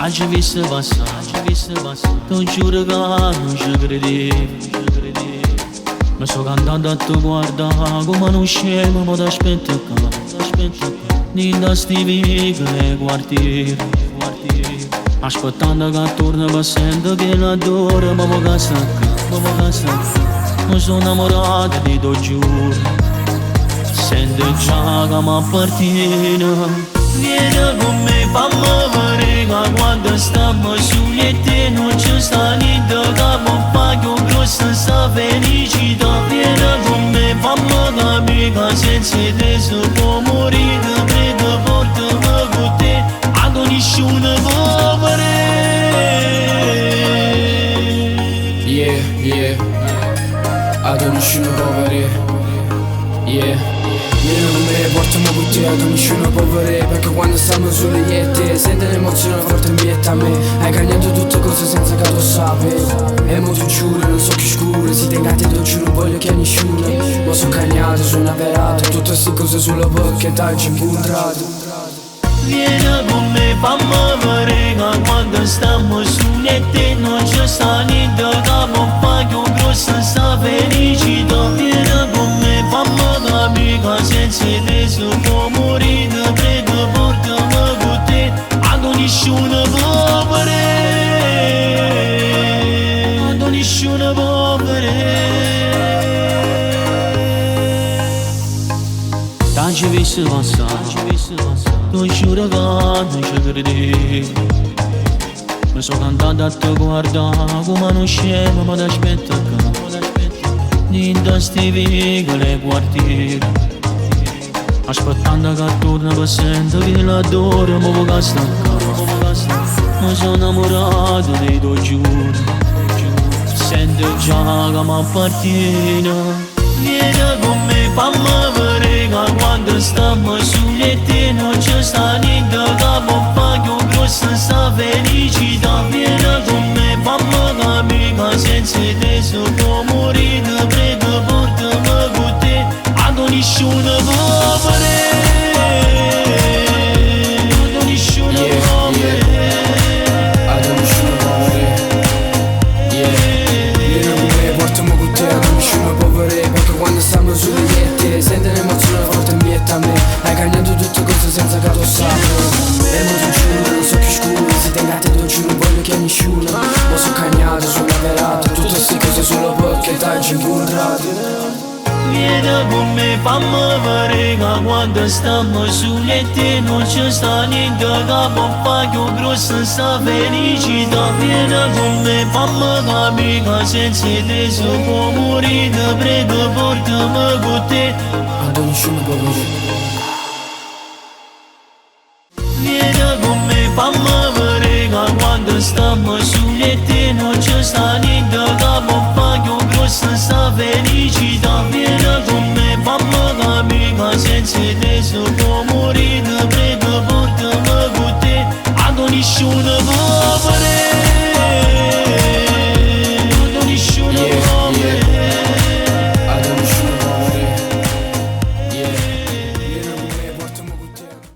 Taci visse passa, tu giuro che non ci credevo. Mi sto cantando a tu guarda come non scemo, ma t'aspetto qua. Ninda sti vicoli quartieri, aspettando che torna per sento che l'adoro, ma può casare, mi sono innamorato di tuo giuro, sento già che mi appartiene. Vieni con me, fammi vedere che quando stiamo soli e te non ci sta niente che può fare più grossa sta felicità. Vieni con me, fammi capire che senza te si può morire. Prego, portami con te, a nessuno può vedere. Yeah, a nessuno può vedere. Yeah. Vieni con me, portami con te, ad nessuno può vedere. Perché quando stiamo soli io e te senti l'emozione forte in bietta a me. Hai cambiato tutte cose senza che tu sapi. E mo tu giuro, non so che scuro. Si tengate tu giuro, non voglio che nessuno. Ma sono cagnato, sono avverato. Tutte queste cose sulla bocca e t'hai incontrato. Vieni con me, fammi vedere che quando stiamo soli e te non ci sta niente che può fare più grossa sta felicità. Vieni con me, fammi capire che senza te si può morire. Prego, portami con te, a nessuno può vedere. A nessuno può vedere. Taci visse passare, tu giuro che non ci credevo. Mi sto cantando a te guarda come non scemo, ma t'aspetto qua. Ninda sti vicoli quartieri, aspettando che torna per sento che l'adoro, ma può casare. Mi sono innamorato di tuo giuro, sento già che mi appartiene. Vieni con me, fammi vedere che quando stiamo soli e te non ci sta niente che può fare più grossa sta felicità. Vieni con me, fammi capire che senza te si può morire. Prego, portami con te, a nessuno può vedere. A nessuno può vedere. A nessuno può vedere. Vieni con me, portami con te, a nessuno può vedere. Perché quando stiamo soli io e te senti l'emozione forte in bietta a me. Hai cambiato tutte cose senza che tu sapi. E mo tu giuro, non so che scuro. Si tengate tu giuro, non voglio che nessuno. Ma sono cagnato, sono avverato. Tutte queste cose solo perché t'hai incontrato. Vieni con me, fammi vedere che quando stiamo soli e te non ci sta niente che può fare più grossa sta felicità. Vieni con me, fammi capire che senza te si può morire. Prego, portami con te, a nessuno può vedere. Vieni con me, fammi vedere che quando stiamo soli e te non ci sta niente che può fare più grossa sta felicità. Vieni con me, fammi capire che senza te si